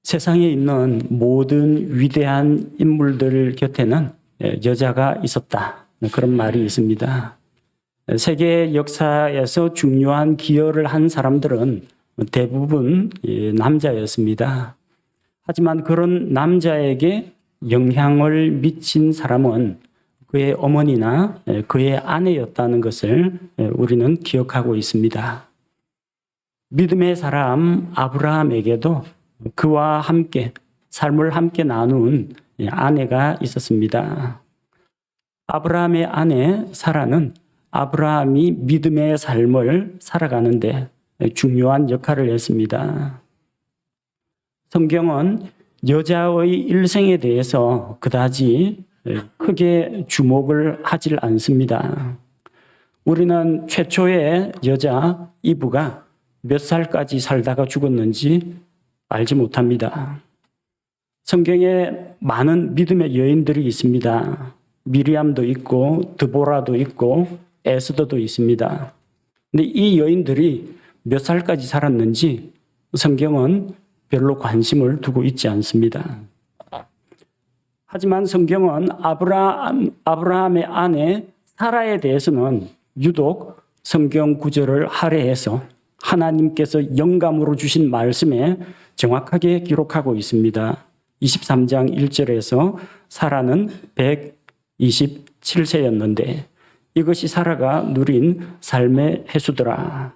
세상에 있는 모든 위대한 인물들 곁에는 여자가 있었다. 그런 말이 있습니다. 세계 역사에서 중요한 기여를 한 사람들은 대부분 남자였습니다. 하지만 그런 남자에게 영향을 미친 사람은 그의 어머니나 그의 아내였다는 것을 우리는 기억하고 있습니다. 믿음의 사람 아브라함에게도 그와 함께 삶을 함께 나눈 아내가 있었습니다. 아브라함의 아내 사라는 아브라함이 믿음의 삶을 살아가는데 중요한 역할을 했습니다. 성경은 여자의 일생에 대해서 그다지 크게 주목을 하질 않습니다. 우리는 최초의 여자 이브가 몇 살까지 살다가 죽었는지 알지 못합니다. 성경에 많은 믿음의 여인들이 있습니다. 미리암도 있고 드보라도 있고 에스더도 있습니다. 근데 이 여인들이 몇 살까지 살았는지 성경은 별로 관심을 두고 있지 않습니다. 하지만 성경은 아브라함의 아내 사라에 대해서는 유독 성경 구절을 할애해서 하나님께서 영감으로 주신 말씀에 정확하게 기록하고 있습니다. 23장 1절에서 사라는 127세였는데 이것이 사라가 누린 삶의 해수더라.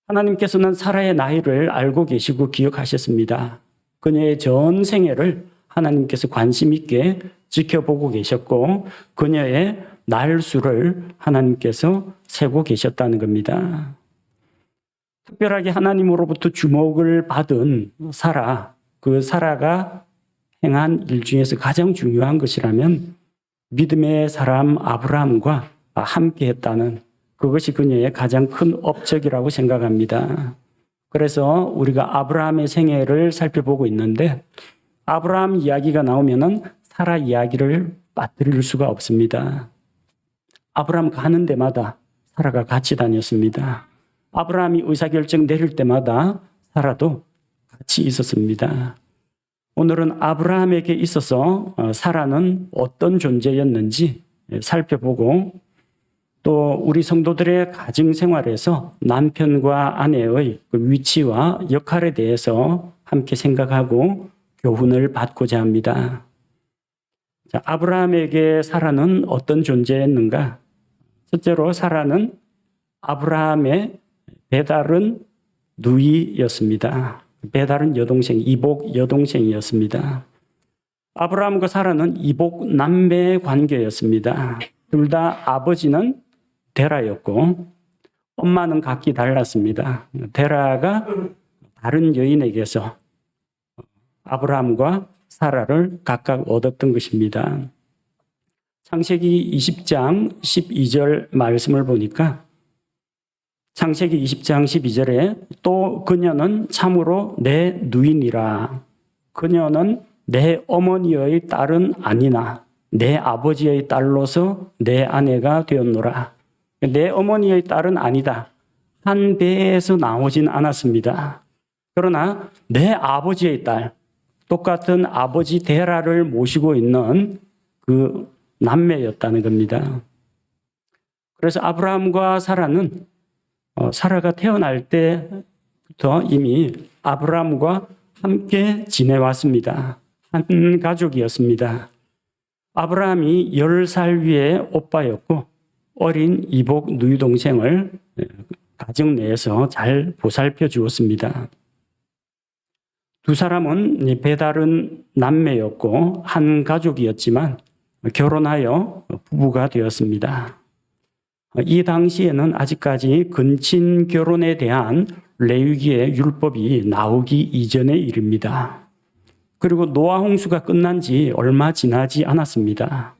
하나님께서는 사라의 나이를 알고 계시고 기억하셨습니다. 그녀의 전 생애를 하나님께서 관심 있게 지켜보고 계셨고 그녀의 날수를 하나님께서 세고 계셨다는 겁니다. 특별하게 하나님으로부터 주목을 받은 사라, 그 사라가 행한 일 중에서 가장 중요한 것이라면 믿음의 사람 아브라함과 함께 했다는 그것이 그녀의 가장 큰 업적이라고 생각합니다. 그래서 우리가 아브라함의 생애를 살펴보고 있는데 아브라함 이야기가 나오면은 사라 이야기를 빠뜨릴 수가 없습니다. 아브라함 가는 데마다 사라가 같이 다녔습니다. 아브라함이 의사결정 내릴 때마다 사라도 같이 있었습니다. 오늘은 아브라함에게 있어서 사라는 어떤 존재였는지 살펴보고 또 우리 성도들의 가정생활에서 남편과 아내의 그 위치와 역할에 대해서 함께 생각하고 교훈을 받고자 합니다. 자, 아브라함에게 사라는 어떤 존재였는가? 첫째로 사라는 아브라함의 배다른 누이였습니다. 배다른 여동생, 이복 여동생이었습니다. 아브라함과 사라는 이복 남매 관계였습니다. 둘 다 아버지는 데라였고 엄마는 각기 달랐습니다. 데라가 다른 여인에게서 아브라함과 사라를 각각 얻었던 것입니다. 창세기 20장 12절 말씀을 보니까 창세기 20장 12절에 또 그녀는 참으로 내 누이니라. 그녀는 내 어머니의 딸은 아니나 내 아버지의 딸로서 내 아내가 되었노라. 내 어머니의 딸은 아니다. 한 배에서 나오진 않았습니다. 그러나 내 아버지의 딸, 똑같은 아버지 데라를 모시고 있는 그 남매였다는 겁니다. 그래서 아브라함과 사라는 사라가 태어날 때부터 이미 아브라함과 함께 지내왔습니다. 한 가족이었습니다. 아브라함이 10살 위의 오빠였고 어린 이복 누이 동생을 가정 내에서 잘 보살펴 주었습니다. 두 사람은 배다른 남매였고 한 가족이었지만 결혼하여 부부가 되었습니다. 이 당시에는 아직까지 근친 결혼에 대한 레위기의 율법이 나오기 이전의 일입니다. 그리고 노아 홍수가 끝난 지 얼마 지나지 않았습니다.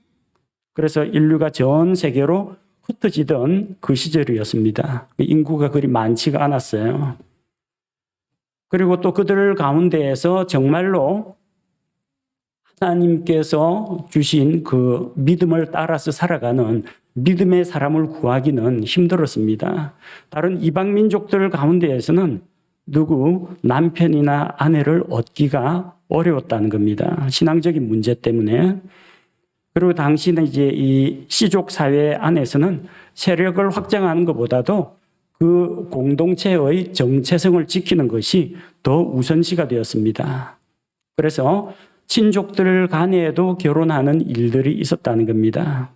그래서 인류가 전 세계로 흩어지던 그 시절이었습니다. 인구가 그리 많지가 않았어요. 그리고 또 그들 가운데에서 정말로 하나님께서 주신 그 믿음을 따라서 살아가는 믿음의 사람을 구하기는 힘들었습니다. 다른 이방 민족들 가운데에서는 누구 남편이나 아내를 얻기가 어려웠다는 겁니다. 신앙적인 문제 때문에. 그리고 당시는 이제 이 시족 사회 안에서는 세력을 확장하는 것보다도 그 공동체의 정체성을 지키는 것이 더 우선시가 되었습니다. 그래서 친족들 간에도 결혼하는 일들이 있었다는 겁니다.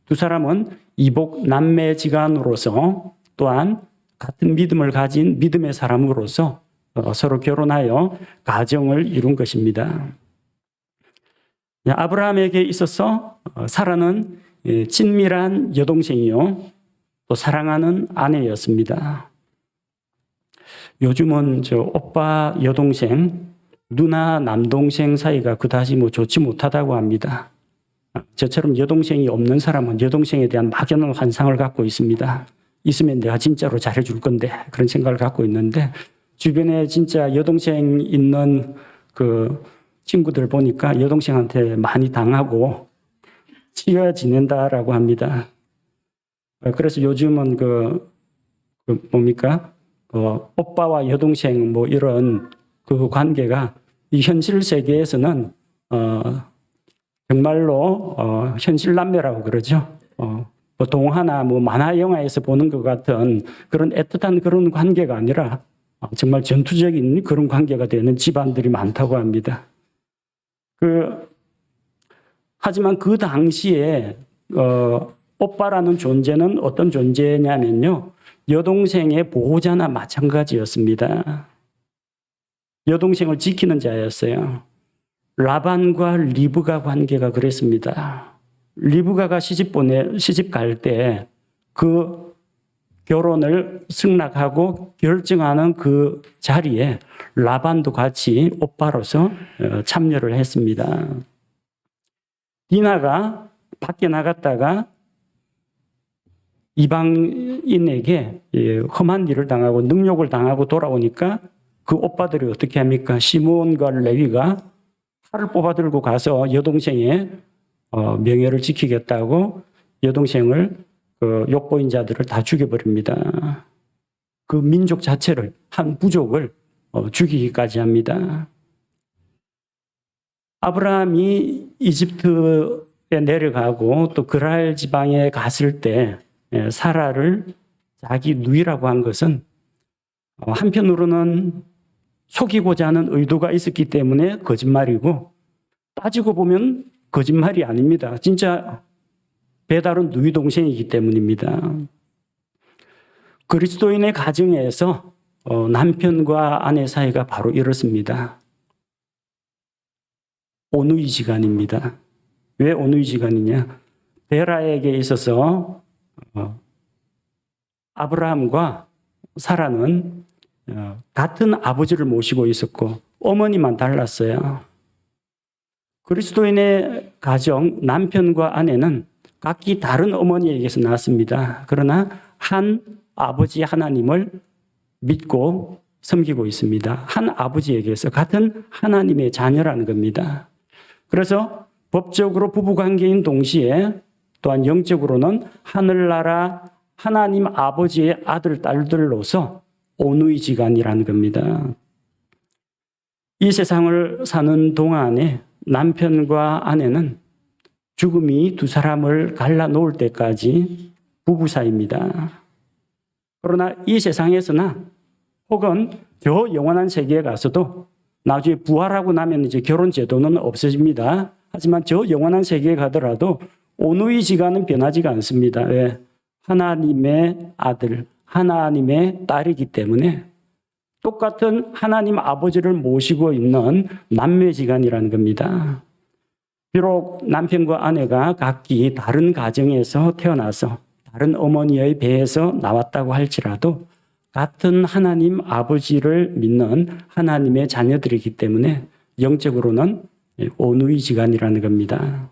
두 사람은 이복 남매지간으로서 또한 같은 믿음을 가진 믿음의 사람으로서 서로 결혼하여 가정을 이룬 것입니다. 아브라함에게 있어서 사라는 친밀한 여동생이요 또 사랑하는 아내였습니다. 요즘은 오빠 여동생, 누나 남동생 사이가 그다지 좋지 못하다고 합니다. 저처럼 여동생이 없는 사람은 여동생에 대한 막연한 환상을 갖고 있습니다. 있으면 내가 진짜로 잘해줄 건데 그런 생각을 갖고 있는데 주변에 진짜 여동생 있는 그 친구들 보니까 여동생한테 많이 당하고 치여 지낸다라고 합니다. 그래서 요즘은 오빠와 여동생 이런 그 관계가 이 현실 세계에서는 정말로 현실 남매라고 그러죠. 동화나 만화 영화에서 보는 것 같은 그런 애틋한 그런 관계가 아니라 정말 전투적인 그런 관계가 되는 집안들이 많다고 합니다. 하지만 그 당시에 오빠라는 존재는 어떤 존재냐면요. 여동생의 보호자나 마찬가지였습니다. 여동생을 지키는 자였어요. 라반과 리브가 관계가 그랬습니다. 리브가가 시집 갈 때 그 결혼을 승낙하고 결정하는 그 자리에 라반도 같이 오빠로서 참여를 했습니다. 디나가 밖에 나갔다가 이방인에게 험한 일을 당하고 능욕을 당하고 돌아오니까 그 오빠들이 어떻게 합니까? 시므온과 레위가 칼을 뽑아들고 가서 여동생의 명예를 지키겠다고 여동생을 욕보인 자들을 다 죽여버립니다. 그 민족 자체를 한 부족을 죽이기까지 합니다. 아브라함이 이집트에 내려가고 또 그랄 지방에 갔을 때 사라를 자기 누이라고 한 것은 한편으로는 속이고자 하는 의도가 있었기 때문에 거짓말이고 따지고 보면 거짓말이 아닙니다. 진짜 배달은 누이 동생이기 때문입니다. 그리스도인의 가정에서 남편과 아내 사이가 바로 이렇습니다. 온누이지간입니다. 왜 온누이지간이냐? 데라에게 있어서 아브라함과 사라는 같은 아버지를 모시고 있었고 어머니만 달랐어요. 그리스도인의 가정 남편과 아내는 각기 다른 어머니에게서 낳았습니다. 그러나 한 아버지 하나님을 믿고 섬기고 있습니다. 한 아버지에게서 같은 하나님의 자녀라는 겁니다. 그래서 법적으로 부부관계인 동시에 또한 영적으로는 하늘나라 하나님 아버지의 아들, 딸들로서 온누이지간이라는 겁니다. 이 세상을 사는 동안에 남편과 아내는 죽음이 두 사람을 갈라놓을 때까지 부부 사이입니다. 그러나 이 세상에서나 혹은 저 영원한 세계에 가서도 나중에 부활하고 나면 이제 결혼 제도는 없어집니다. 하지만 저 영원한 세계에 가더라도 온누이지간은 변하지가 않습니다. 왜? 하나님의 아들, 하나님의 딸이기 때문에 똑같은 하나님 아버지를 모시고 있는 남매지간이라는 겁니다. 비록 남편과 아내가 각기 다른 가정에서 태어나서 다른 어머니의 배에서 나왔다고 할지라도 같은 하나님 아버지를 믿는 하나님의 자녀들이기 때문에 영적으로는 온누이지간이라는 겁니다.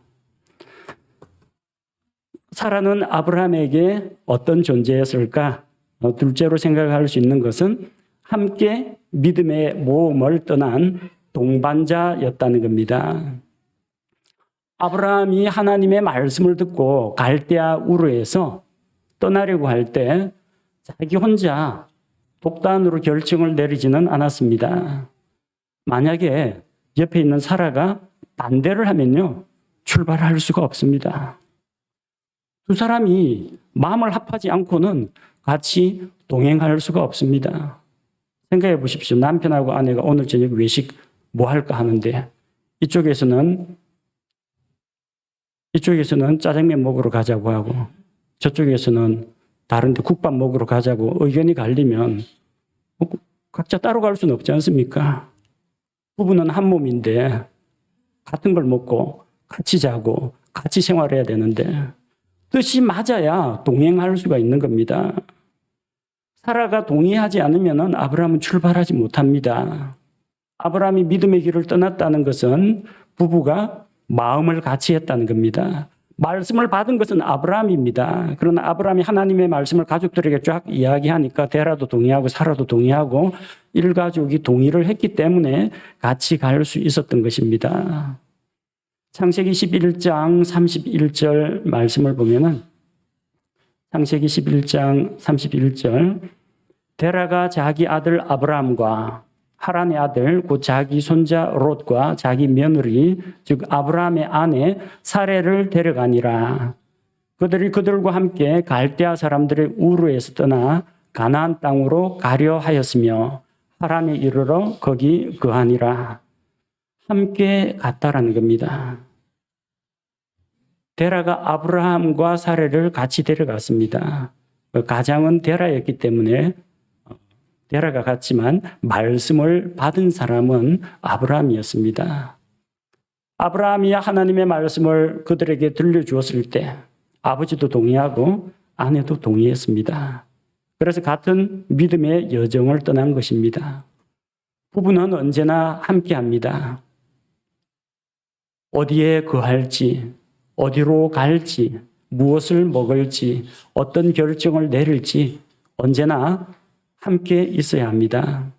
사라는 아브라함에게 어떤 존재였을까? 둘째로 생각할 수 있는 것은 함께 믿음의 모험을 떠난 동반자였다는 겁니다. 아브라함이 하나님의 말씀을 듣고 갈대아 우르에서 떠나려고 할 때 자기 혼자 독단으로 결정을 내리지는 않았습니다. 만약에 옆에 있는 사라가 반대를 하면요, 출발할 수가 없습니다. 두 사람이 마음을 합하지 않고는 같이 동행할 수가 없습니다. 생각해 보십시오. 남편하고 아내가 오늘 저녁 외식 뭐 할까 하는데 이쪽에서는 짜장면 먹으러 가자고 하고 저쪽에서는 다른 데 국밥 먹으러 가자고 의견이 갈리면 각자 따로 갈 수는 없지 않습니까? 부부는 한 몸인데 같은 걸 먹고 같이 자고 같이 생활해야 되는데 뜻이 맞아야 동행할 수가 있는 겁니다. 사라가 동의하지 않으면 아브라함은 출발하지 못합니다. 아브라함이 믿음의 길을 떠났다는 것은 부부가 마음을 같이 했다는 겁니다. 말씀을 받은 것은 아브라함입니다. 그러나 아브라함이 하나님의 말씀을 가족들에게 쫙 이야기하니까 데라도 동의하고 사라도 동의하고 일가족이 동의를 했기 때문에 같이 갈 수 있었던 것입니다. 창세기 11장 31절 말씀을 보면은 창세기 11장 31절 데라가 자기 아들 아브라함과 하란의 아들 곧 자기 손자 롯과 자기 며느리 즉 아브라함의 아내 사레를 데려가니라. 그들이 그들과 함께 갈대아 사람들의 우르에서 떠나 가나안 땅으로 가려 하였으며 하란에 이르러 거기 거하니라. 함께 갔다라는 겁니다. 데라가 아브라함과 사레를 같이 데려갔습니다. 가장은 데라였기 때문에 데라가 갔지만 말씀을 받은 사람은 아브라함이었습니다. 아브라함이 하나님의 말씀을 그들에게 들려주었을 때 아버지도 동의하고 아내도 동의했습니다. 그래서 같은 믿음의 여정을 떠난 것입니다. 부부는 언제나 함께합니다. 어디에 거할지, 어디로 갈지, 무엇을 먹을지, 어떤 결정을 내릴지 언제나 함께 있어야 합니다.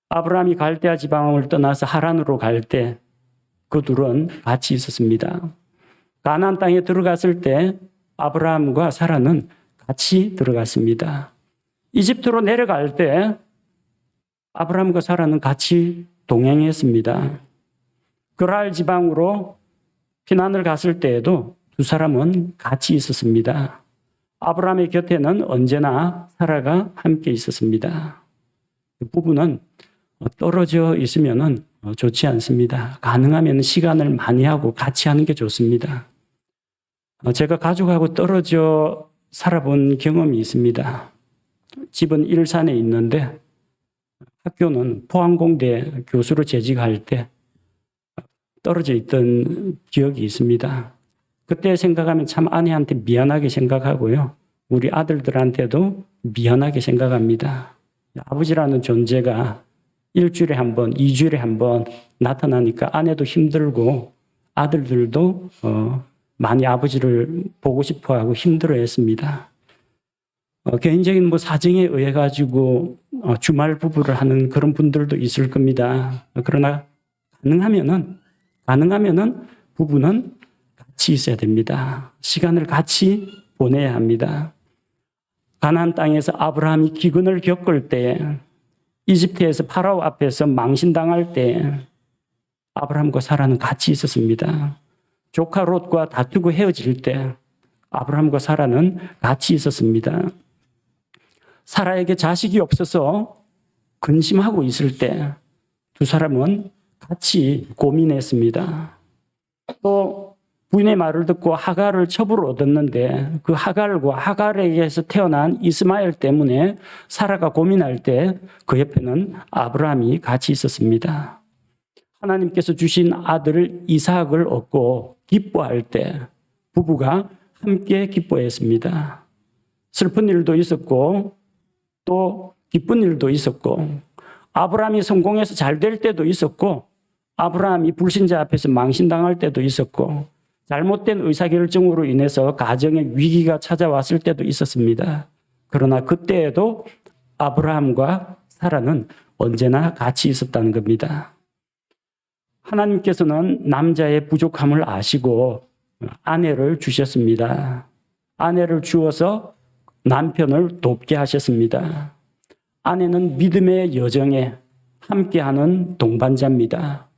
아브라함이 갈대아 지방을 떠나서 하란으로 갈 때 그 둘은 같이 있었습니다. 가나안 땅에 들어갔을 때 아브라함과 사라는 같이 들어갔습니다. 이집트로 내려갈 때 아브라함과 사라는 같이 동행했습니다. 그랄 지방으로 피난을 갔을 때에도 두 사람은 같이 있었습니다. 아브라함의 곁에는 언제나 사라가 함께 있었습니다. 부부는 떨어져 있으면 좋지 않습니다. 가능하면 시간을 많이 하고 같이 하는 게 좋습니다. 제가 가족하고 떨어져 살아본 경험이 있습니다. 집은 일산에 있는데 학교는 포항공대 교수로 재직할 때 떨어져 있던 기억이 있습니다. 그때 생각하면 참 아내한테 미안하게 생각하고요. 우리 아들들한테도 미안하게 생각합니다. 아버지라는 존재가 일주일에 한 번, 2주일에 한 번 나타나니까 아내도 힘들고 아들들도 많이 아버지를 보고 싶어하고 힘들어했습니다. 개인적인 사정에 의해 가지고 주말 부부를 하는 그런 분들도 있을 겁니다. 그러나 가능하면은 부부는 같이 있어야 됩니다. 시간을 같이 보내야 합니다. 가나안 땅에서 아브라함이 기근을 겪을 때, 이집트에서 파라오 앞에서 망신당할 때 아브라함과 사라는 같이 있었습니다. 조카 롯과 다투고 헤어질 때 아브라함과 사라는 같이 있었습니다. 사라에게 자식이 없어서 근심하고 있을 때 두 사람은 같이 고민했습니다. 또 부인의 말을 듣고 하갈을 첩으로 얻었는데 그 하갈에게서 태어난 이스마엘 때문에 사라가 고민할 때 그 옆에는 아브라함이 같이 있었습니다. 하나님께서 주신 아들 이삭을 얻고 기뻐할 때 부부가 함께 기뻐했습니다. 슬픈 일도 있었고 또 기쁜 일도 있었고 아브라함이 성공해서 잘 될 때도 있었고 아브라함이 불신자 앞에서 망신당할 때도 있었고 잘못된 의사결정으로 인해서 가정에 위기가 찾아왔을 때도 있었습니다. 그러나 그때에도 아브라함과 사라는 언제나 같이 있었다는 겁니다. 하나님께서는 남자의 부족함을 아시고 아내를 주셨습니다. 아내를 주어서 남편을 돕게 하셨습니다. 아내는 믿음의 여정에 함께하는 동반자입니다.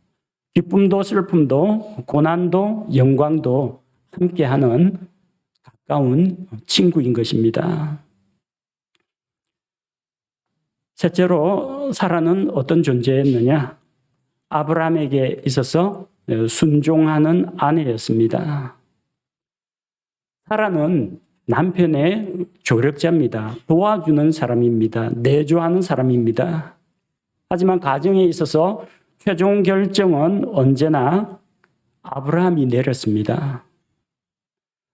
기쁨도 슬픔도 고난도 영광도 함께하는 가까운 친구인 것입니다. 셋째로 사라는 어떤 존재였느냐? 아브라함에게 있어서 순종하는 아내였습니다. 사라는 남편의 조력자입니다. 도와주는 사람입니다. 내조하는 사람입니다. 하지만 가정에 있어서 최종 결정은 언제나 아브라함이 내렸습니다.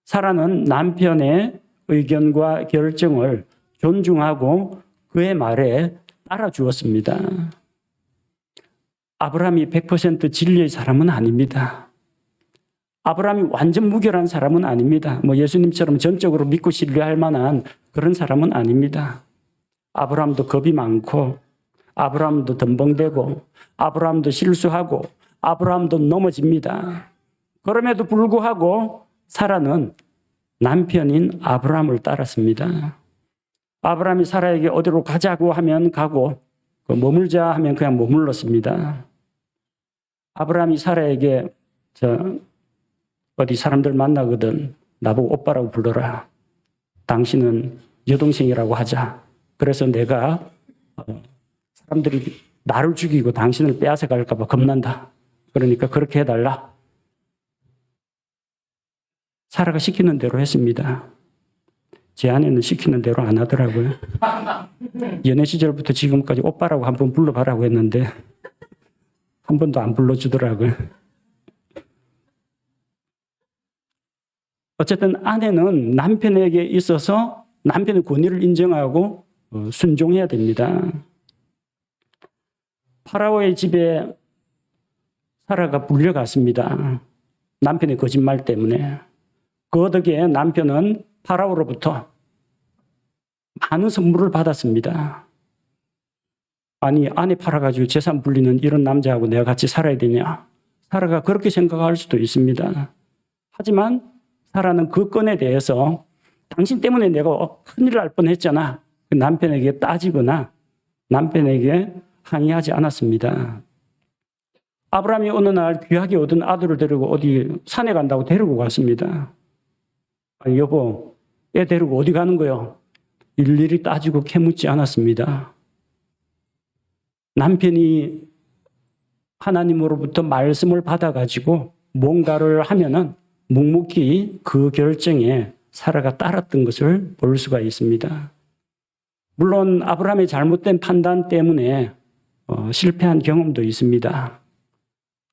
사라는 남편의 의견과 결정을 존중하고 그의 말에 따라 주었습니다. 아브라함이 100% 진리의 사람은 아닙니다. 아브라함이 완전 무결한 사람은 아닙니다. 예수님처럼 전적으로 믿고 신뢰할 만한 그런 사람은 아닙니다. 아브라함도 겁이 많고, 아브라함도 덤벙대고, 아브라함도 실수하고, 아브라함도 넘어집니다. 그럼에도 불구하고 사라는 남편인 아브라함을 따랐습니다. 아브라함이 사라에게 어디로 가자고 하면 가고, 머물자 하면 그냥 머물렀습니다. 아브라함이 사라에게 어디 사람들 만나거든 나보고 오빠라고 불러라. 당신은 여동생이라고 하자. 그래서 내가 사람들이 나를 죽이고 당신을 빼앗아 갈까 봐 겁난다. 그러니까 그렇게 해달라. 사라가 시키는 대로 했습니다. 제 아내는 시키는 대로 안 하더라고요. 연애 시절부터 지금까지 오빠라고 한번 불러봐라고 했는데 한 번도 안 불러주더라고요. 어쨌든 아내는 남편에게 있어서 남편의 권위를 인정하고 순종해야 됩니다. 파라오의 집에 사라가 불려갔습니다. 남편의 거짓말 때문에. 그 덕에 남편은 파라오로부터 많은 선물을 받았습니다. 아니, 아내 팔아가지고 재산 불리는 이런 남자하고 내가 같이 살아야 되냐? 사라가 그렇게 생각할 수도 있습니다. 하지만 사라는 그 건에 대해서 당신 때문에 내가 큰일 날 뻔했잖아. 남편에게 따지거나 남편에게 항의하지 않았습니다. 아브라함이 어느 날 귀하게 얻은 아들을 데리고 어디 산에 간다고 데리고 갔습니다. 아니, 여보, 애 데리고 어디 가는 거요? 일일이 따지고 캐묻지 않았습니다. 남편이 하나님으로부터 말씀을 받아가지고 뭔가를 하면은 묵묵히 그 결정에 사라가 따랐던 것을 볼 수가 있습니다. 물론 아브라함의 잘못된 판단 때문에 실패한 경험도 있습니다.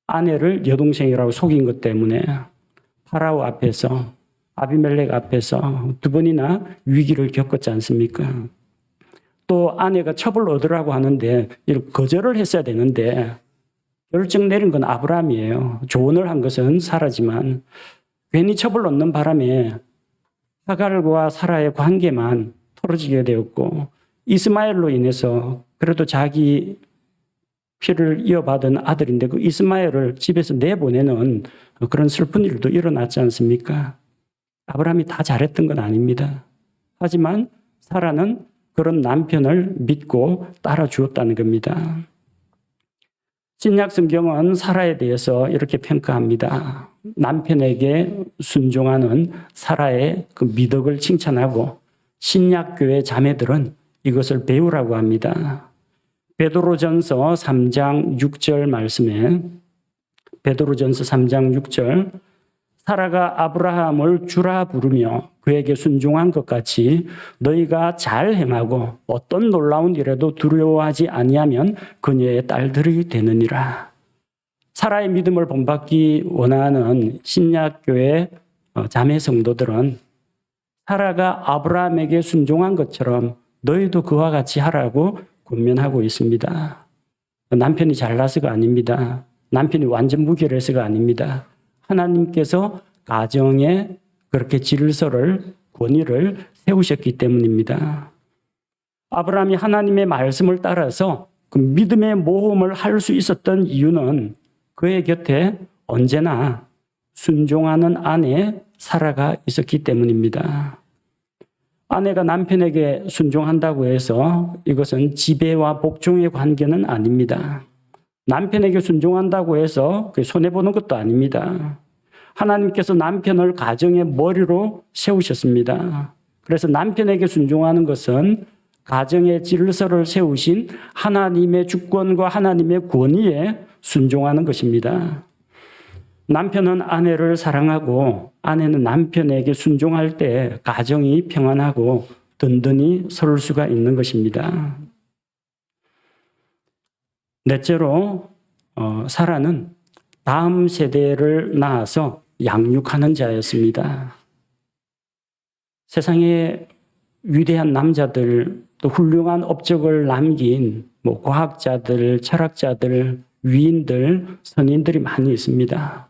아내를 여동생이라고 속인 것 때문에 파라오 앞에서 아비멜렉 앞에서 두 번이나 위기를 겪었지 않습니까? 또 아내가 첩을 얻으라고 하는데 거절을 했어야 되는데 결정 내린 건 아브라함이에요. 조언을 한 것은 사라지만 괜히 첩을 얻는 바람에 하갈과 사라의 관계만 틀어지게 되었고 이스마엘로 인해서 그래도 자기 피를 이어받은 아들인데 그 이스마엘을 집에서 내보내는 그런 슬픈 일도 일어났지 않습니까? 아브라함이 다 잘했던 건 아닙니다. 하지만 사라는 그런 남편을 믿고 따라주었다는 겁니다. 신약 성경은 사라에 대해서 이렇게 평가합니다. 남편에게 순종하는 사라의 그 미덕을 칭찬하고 신약교회 자매들은 이것을 배우라고 합니다. 베드로전서 3장 6절 말씀에 베드로전서 3장 6절 사라가 아브라함을 주라 부르며 그에게 순종한 것 같이 너희가 잘 행하고 어떤 놀라운 일에도 두려워하지 아니하면 그녀의 딸들이 되느니라. 사라의 믿음을 본받기 원하는 신약교회 자매 성도들은 사라가 아브라함에게 순종한 것처럼 너희도 그와 같이 하라고 권면하고 있습니다. 남편이 잘나서가 아닙니다. 남편이 완전 무결해서가 아닙니다. 하나님께서 가정에 그렇게 질서를, 권위를 세우셨기 때문입니다. 아브라함이 하나님의 말씀을 따라서 그 믿음의 모험을 할 수 있었던 이유는 그의 곁에 언제나 순종하는 아내 사라가 있었기 때문입니다. 아내가 남편에게 순종한다고 해서 이것은 지배와 복종의 관계는 아닙니다. 남편에게 순종한다고 해서 손해보는 것도 아닙니다. 하나님께서 남편을 가정의 머리로 세우셨습니다. 그래서 남편에게 순종하는 것은 가정의 질서를 세우신 하나님의 주권과 하나님의 권위에 순종하는 것입니다. 남편은 아내를 사랑하고 아내는 남편에게 순종할 때 가정이 평안하고 든든히 설 수가 있는 것입니다. 넷째로 사라는 다음 세대를 낳아서 양육하는 자였습니다. 세상에 위대한 남자들, 또 훌륭한 업적을 남긴 과학자들, 철학자들, 위인들, 선인들이 많이 있습니다.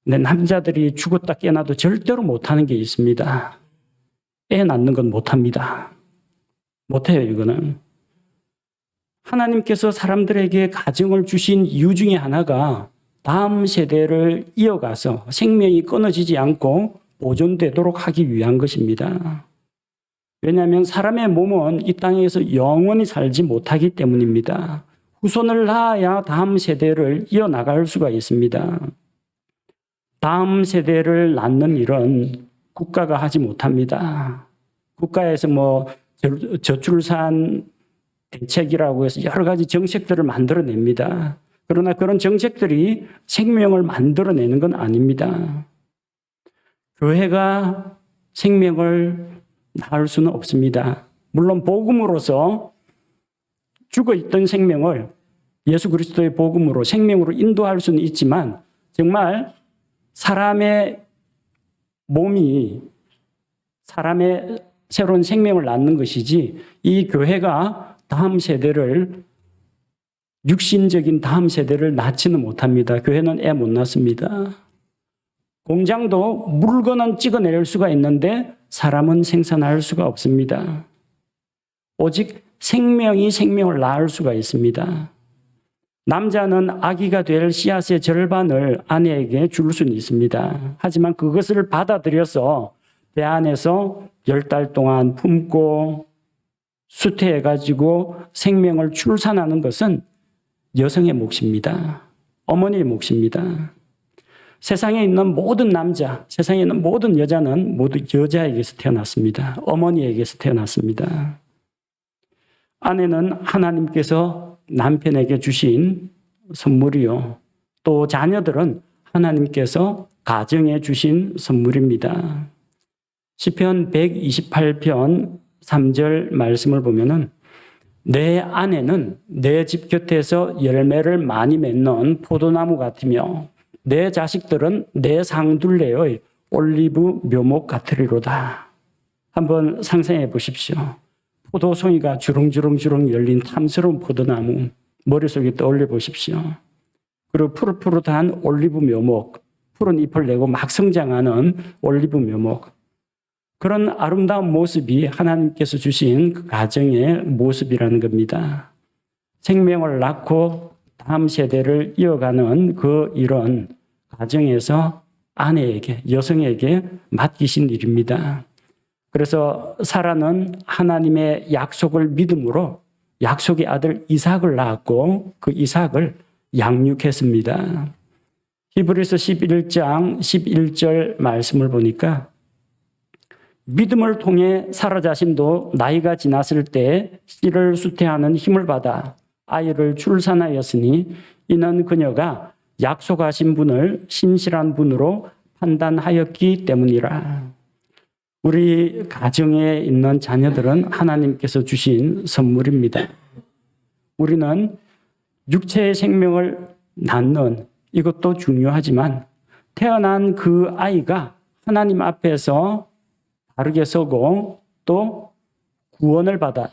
근데 남자들이 죽었다 깨어나도 절대로 못하는 게 있습니다. 애 낳는 건 못합니다. 못해요, 이거는. 하나님께서 사람들에게 가정을 주신 이유 중에 하나가 다음 세대를 이어가서 생명이 끊어지지 않고 보존되도록 하기 위한 것입니다. 왜냐하면 사람의 몸은 이 땅에서 영원히 살지 못하기 때문입니다. 후손을 낳아야 다음 세대를 이어나갈 수가 있습니다. 다음 세대를 낳는 일은 국가가 하지 못합니다. 국가에서 저출산 대책이라고 해서 여러 가지 정책들을 만들어냅니다. 그러나 그런 정책들이 생명을 만들어내는 건 아닙니다. 교회가 생명을 낳을 수는 없습니다. 물론 복음으로서 죽어있던 생명을 예수 그리스도의 복음으로 생명으로 인도할 수는 있지만 정말 사람의 몸이 사람의 새로운 생명을 낳는 것이지 이 교회가 다음 세대를 육신적인 다음 세대를 낳지는 못합니다. 교회는 애 못 낳습니다. 공장도 물건은 찍어낼 수가 있는데 사람은 생산할 수가 없습니다. 오직 생명이 생명을 낳을 수가 있습니다. 남자는 아기가 될 씨앗의 절반을 아내에게 줄 수는 있습니다. 하지만 그것을 받아들여서 배 안에서 10달 동안 품고 수태해가지고 생명을 출산하는 것은 여성의 몫입니다. 어머니의 몫입니다. 세상에 있는 모든 남자, 세상에 있는 모든 여자는 모두 여자에게서 태어났습니다. 어머니에게서 태어났습니다. 아내는 하나님께서 남편에게 주신 선물이요. 또 자녀들은 하나님께서 가정에 주신 선물입니다. 시편 128편 3절 말씀을 보면은 내 아내는 내 집 곁에서 열매를 많이 맺는 포도나무 같으며 내 자식들은 내 상둘레의 올리브 묘목 같으리로다. 한번 상상해 보십시오. 포도송이가 주렁주렁 열린 탐스러운 포도나무 머릿속에 떠올려 보십시오. 그리고 푸릇푸릇한 올리브 묘목, 푸른 잎을 내고 막 성장하는 올리브 묘목. 그런 아름다운 모습이 하나님께서 주신 그 가정의 모습이라는 겁니다. 생명을 낳고 다음 세대를 이어가는 그 일은 가정에서 아내에게, 여성에게 맡기신 일입니다. 그래서 사라는 하나님의 약속을 믿음으로 약속의 아들 이삭을 낳았고 그 이삭을 양육했습니다. 히브리서 11장 11절 말씀을 보니까 믿음을 통해 사라 자신도 나이가 지났을 때 씨를 수태하는 힘을 받아 아이를 출산하였으니 이는 그녀가 약속하신 분을 신실한 분으로 판단하였기 때문이라. 우리 가정에 있는 자녀들은 하나님께서 주신 선물입니다. 우리는 육체의 생명을 낳는 이것도 중요하지만 태어난 그 아이가 하나님 앞에서 바르게 서고 또 구원을 받아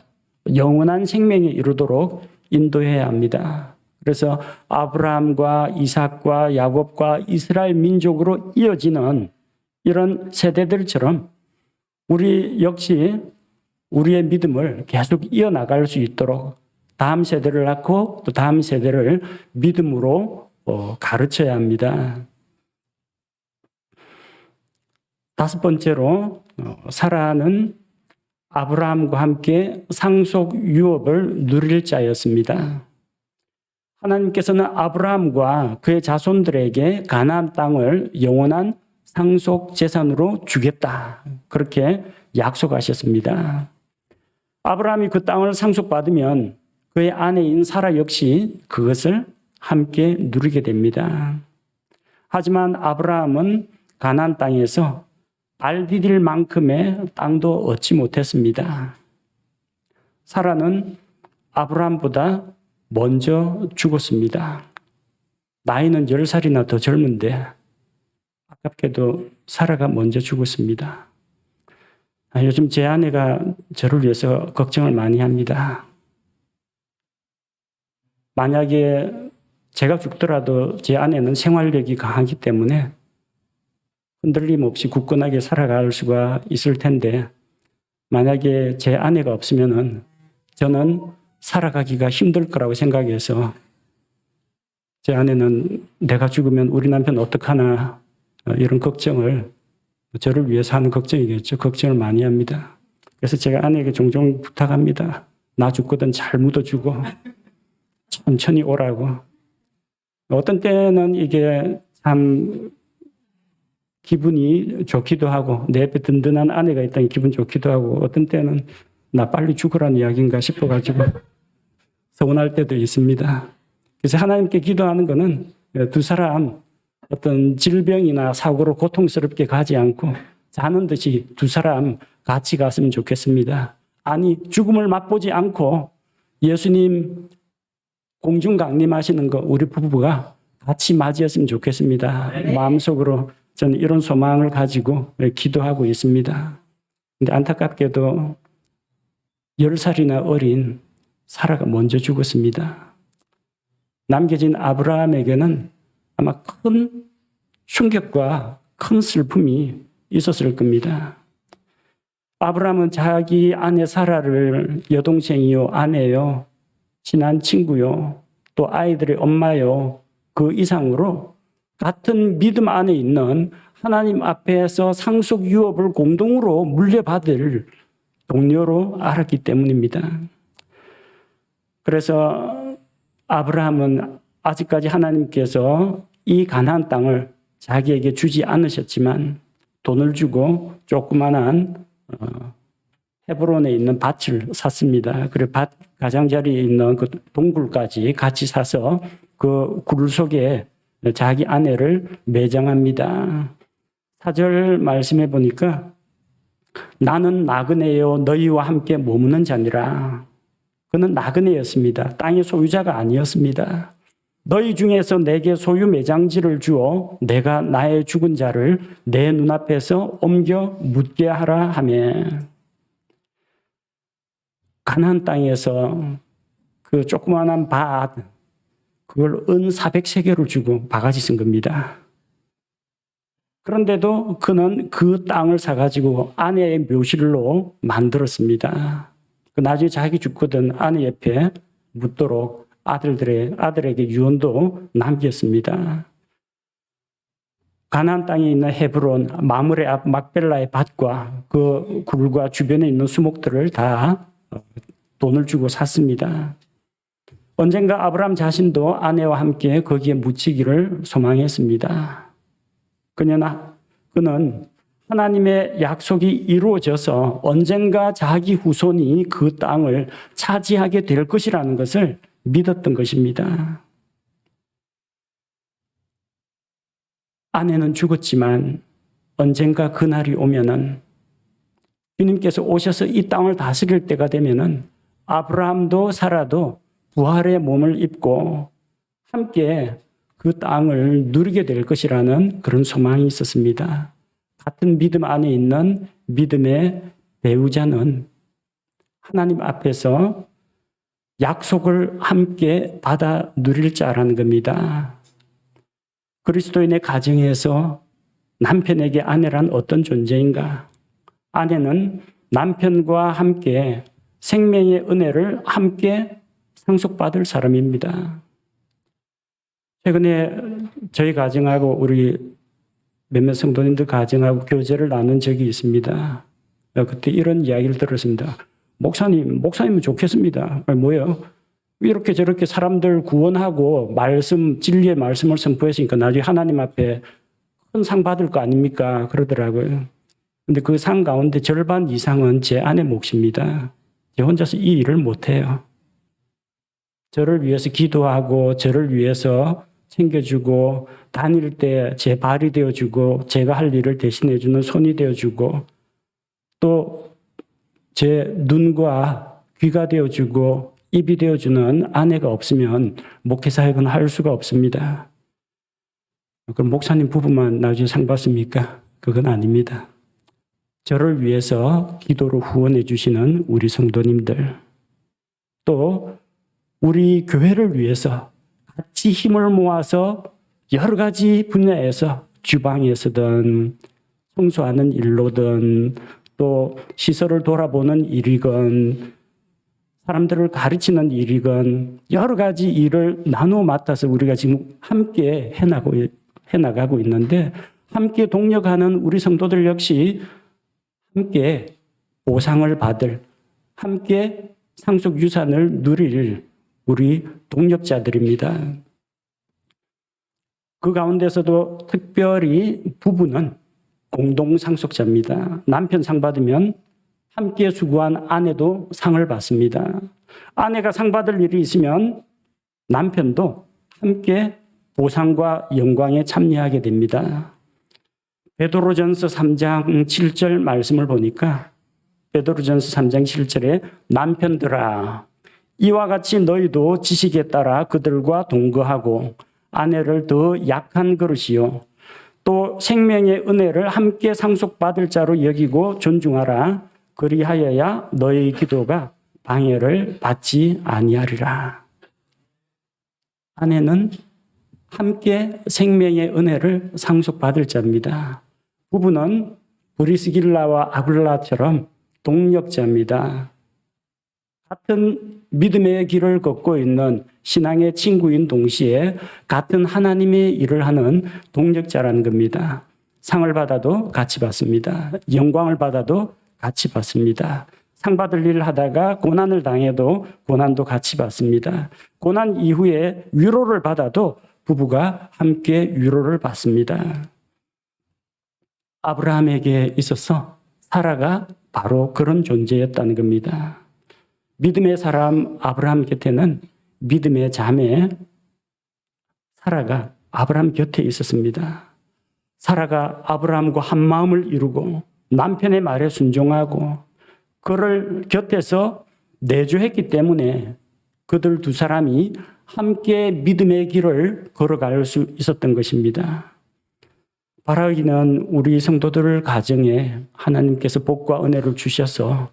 영원한 생명에 이르도록 인도해야 합니다. 그래서 아브라함과 이삭과 야곱과 이스라엘 민족으로 이어지는 이런 세대들처럼 우리 역시 우리의 믿음을 계속 이어나갈 수 있도록 다음 세대를 낳고 또 다음 세대를 믿음으로 가르쳐야 합니다. 다섯 번째로 사라는 아브라함과 함께 상속 유업을 누릴 자였습니다. 하나님께서는 아브라함과 그의 자손들에게 가나안 땅을 영원한 상속 재산으로 주겠다. 그렇게 약속하셨습니다. 아브라함이 그 땅을 상속받으면 그의 아내인 사라 역시 그것을 함께 누리게 됩니다. 하지만 아브라함은 가나안 땅에서 발 디딜 만큼의 땅도 얻지 못했습니다. 사라는 아브라함보다 먼저 죽었습니다. 나이는 10살이나 더 젊은데 아깝게도 사라가 먼저 죽었습니다. 요즘 제 아내가 저를 위해서 걱정을 많이 합니다. 만약에 제가 죽더라도 제 아내는 생활력이 강하기 때문에 흔들림 없이 굳건하게 살아갈 수가 있을 텐데 만약에 제 아내가 없으면은 저는 살아가기가 힘들 거라고 생각해서 제 아내는 내가 죽으면 우리 남편 어떡하나 이런 걱정을 저를 위해서 하는 걱정이겠죠. 걱정을 많이 합니다. 그래서 제가 아내에게 종종 부탁합니다. 나 죽거든 잘 묻어주고 천천히 오라고. 어떤 때는 이게 참 기분이 좋기도 하고 내 옆에 든든한 아내가 있다니 기분 좋기도 하고 어떤 때는 나 빨리 죽으라는 이야기인가 싶어가지고 서운할 때도 있습니다. 그래서 하나님께 기도하는 거는 두 사람 어떤 질병이나 사고로 고통스럽게 가지 않고 자는 듯이 두 사람 같이 갔으면 좋겠습니다. 아니 죽음을 맛보지 않고 예수님 공중 강림하시는 거 우리 부부가 같이 맞이했으면 좋겠습니다. 마음속으로 저는 이런 소망을 가지고 기도하고 있습니다. 근데 안타깝게도 10살이나 어린 사라가 먼저 죽었습니다. 남겨진 아브라함에게는 아마 큰 충격과 큰 슬픔이 있었을 겁니다. 아브라함은 자기 아내 사라를 여동생이요, 아내요, 친한 친구요, 또 아이들의 엄마요, 그 이상으로 같은 믿음 안에 있는 하나님 앞에서 상속 유업을 공동으로 물려받을 동료로 알았기 때문입니다. 그래서 아브라함은 아직까지 하나님께서 이 가나안 땅을 자기에게 주지 않으셨지만 돈을 주고 조그만한 헤브론에 있는 밭을 샀습니다. 그리고 밭 가장자리에 있는 그 동굴까지 같이 사서 그 굴 속에 자기 아내를 매장합니다. 4절 말씀해 보니까 나는 나그네요 너희와 함께 머무는 자니라. 그는 나그네였습니다. 땅의 소유자가 아니었습니다. 너희 중에서 내게 소유 매장지를 주어 내가 나의 죽은 자를 내 눈앞에서 옮겨 묻게 하라 하며 가나안 땅에서 그 조그마한 밭 그걸 은 400세겔을 주고 바가지 쓴 겁니다. 그런데도 그는 그 땅을 사가지고 아내의 묘실로 만들었습니다. 나중에 자기 죽거든 아내 옆에 묻도록 아들에게 유언도 남겼습니다. 가나안 땅에 있는 헤브론, 마므레 앞 막벨라의 밭과 그 굴과 주변에 있는 수목들을 다 돈을 주고 샀습니다. 언젠가 아브라함 자신도 아내와 함께 거기에 묻히기를 소망했습니다. 그는 하나님의 약속이 이루어져서 언젠가 자기 후손이 그 땅을 차지하게 될 것이라는 것을 믿었던 것입니다. 아내는 죽었지만 언젠가 그날이 오면은 주님께서 오셔서 이 땅을 다스릴 때가 되면은 아브라함도 사라도 부활의 몸을 입고 함께 그 땅을 누리게 될 것이라는 그런 소망이 있었습니다. 같은 믿음 안에 있는 믿음의 배우자는 하나님 앞에서 약속을 함께 받아 누릴 자라는 겁니다. 그리스도인의 가정에서 남편에게 아내란 어떤 존재인가? 아내는 남편과 함께 생명의 은혜를 함께 상속받을 사람입니다. 최근에 저희 가정하고 우리 몇몇 성도님들 가정하고 교제를 나눈 적이 있습니다. 그때 이런 이야기를 들었습니다. 목사님은 좋겠습니다. 뭐예요? 이렇게 저렇게 사람들 구원하고 진리의 말씀을 선포했으니까 나중에 하나님 앞에 큰 상 받을 거 아닙니까? 그러더라고요. 근데 그 상 가운데 절반 이상은 제 아내 몫입니다. 제 혼자서 이 일을 못해요. 저를 위해서 기도하고 저를 위해서 챙겨주고 다닐 때 제 발이 되어주고 제가 할 일을 대신해주는 손이 되어주고 또 제 눈과 귀가 되어주고 입이 되어주는 아내가 없으면 목회사역은 할 수가 없습니다. 그럼 목사님 부부만 나중에 상 받습니까? 그건 아닙니다. 저를 위해서 기도로 후원해 주시는 우리 성도님들, 또 우리 교회를 위해서 같이 힘을 모아서 여러 가지 분야에서 주방에서든 청소하는 일로든 또 시설을 돌아보는 일이건 사람들을 가르치는 일이건 여러 가지 일을 나누어 맡아서 우리가 지금 함께 해나가고 있는데 함께 동력하는 우리 성도들 역시 함께 보상을 받을, 함께 상속 유산을 누릴 우리 동력자들입니다. 그 가운데서도 특별히 부부는 공동 상속자입니다. 남편 상 받으면 함께 수고한 아내도 상을 받습니다. 아내가 상 받을 일이 있으면 남편도 함께 보상과 영광에 참여하게 됩니다. 베드로전서 3장 7절 말씀을 보니까 베드로전서 3장 7절에 남편들아 이와 같이 너희도 지식에 따라 그들과 동거하고 아내를 더 약한 그릇이요 또 생명의 은혜를 함께 상속받을 자로 여기고 존중하라. 그리하여야 너희 기도가 방해를 받지 아니하리라. 아내는 함께 생명의 은혜를 상속받을 자입니다. 부부는 브리스길라와 아굴라처럼 동력자입니다. 같은 믿음의 길을 걷고 있는 신앙의 친구인 동시에 같은 하나님의 일을 하는 동력자라는 겁니다. 상을 받아도 같이 받습니다. 영광을 받아도 같이 받습니다. 상 받을 일을 하다가 고난을 당해도 고난도 같이 받습니다. 고난 이후에 위로를 받아도 부부가 함께 위로를 받습니다. 아브라함에게 있어서 사라가 바로 그런 존재였다는 겁니다. 믿음의 사람 아브라함 곁에는 믿음의 자매 사라가 아브라함 곁에 있었습니다. 사라가 아브라함과 한 마음을 이루고 남편의 말에 순종하고 그를 곁에서 내주했기 때문에 그들 두 사람이 함께 믿음의 길을 걸어갈 수 있었던 것입니다. 바라기는 우리 성도들 가정에 하나님께서 복과 은혜를 주셔서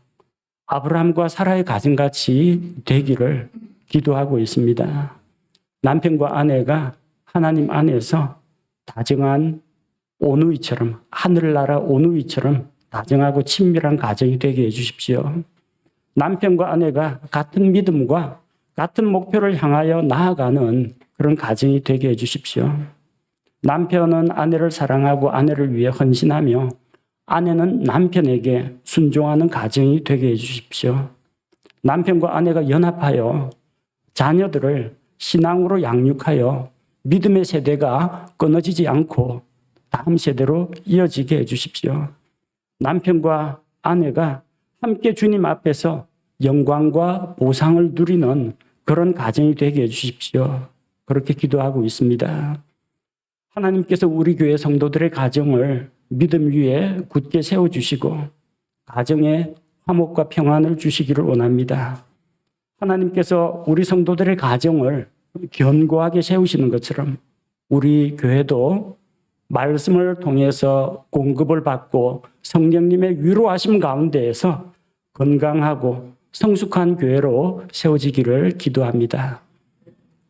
아브라함과 사라의 가정같이 되기를 기도하고 있습니다. 남편과 아내가 하나님 안에서 다정한 오누이처럼 하늘나라 오누이처럼 다정하고 친밀한 가정이 되게 해주십시오. 남편과 아내가 같은 믿음과 같은 목표를 향하여 나아가는 그런 가정이 되게 해주십시오. 남편은 아내를 사랑하고 아내를 위해 헌신하며 아내는 남편에게 순종하는 가정이 되게 해주십시오. 남편과 아내가 연합하여 자녀들을 신앙으로 양육하여 믿음의 세대가 끊어지지 않고 다음 세대로 이어지게 해주십시오. 남편과 아내가 함께 주님 앞에서 영광과 보상을 누리는 그런 가정이 되게 해주십시오. 그렇게 기도하고 있습니다. 하나님께서 우리 교회 성도들의 가정을 믿음 위에 굳게 세워주시고 가정에 화목과 평안을 주시기를 원합니다. 하나님께서 우리 성도들의 가정을 견고하게 세우시는 것처럼 우리 교회도 말씀을 통해서 공급을 받고 성령님의 위로하심 가운데에서 건강하고 성숙한 교회로 세워지기를 기도합니다.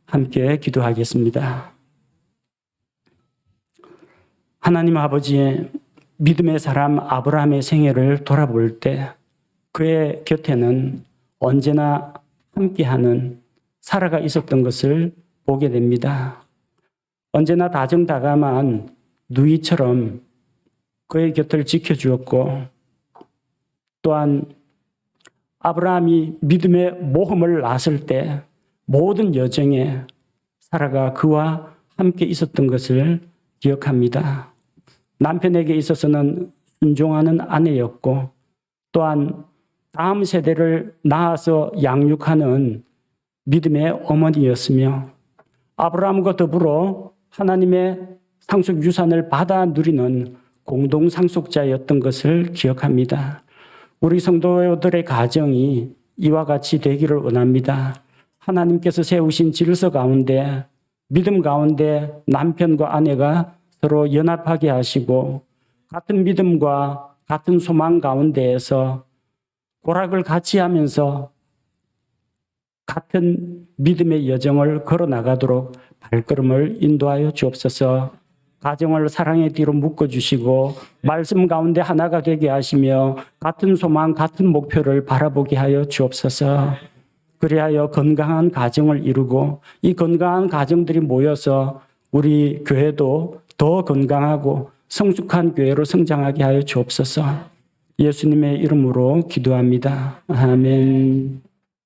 함께 기도하겠습니다. 하나님 아버지의 믿음의 사람 아브라함의 생애를 돌아볼 때 그의 곁에는 언제나 함께하는 사라가 있었던 것을 보게 됩니다. 언제나 다정다감한 누이처럼 그의 곁을 지켜주었고 또한 아브라함이 믿음의 모험을 났을 때 모든 여정에 사라가 그와 함께 있었던 것을 기억합니다. 남편에게 있어서는 순종하는 아내였고 또한 다음 세대를 낳아서 양육하는 믿음의 어머니였으며 아브라함과 더불어 하나님의 상속 유산을 받아 누리는 공동 상속자였던 것을 기억합니다. 우리 성도들의 가정이 이와 같이 되기를 원합니다. 하나님께서 세우신 질서 가운데 믿음 가운데 남편과 아내가 서로 연합하게 하시고 같은 믿음과 같은 소망 가운데에서 고락을 같이 하면서 같은 믿음의 여정을 걸어 나가도록 발걸음을 인도하여 주옵소서. 가정을 사랑의 뒤로 묶어주시고 말씀 가운데 하나가 되게 하시며 같은 소망 같은 목표를 바라보게 하여 주옵소서. 그리하여 건강한 가정을 이루고 이 건강한 가정들이 모여서 우리 교회도 더 건강하고 성숙한 교회로 성장하게 하여 주옵소서. 예수님의 이름으로 기도합니다. 아멘.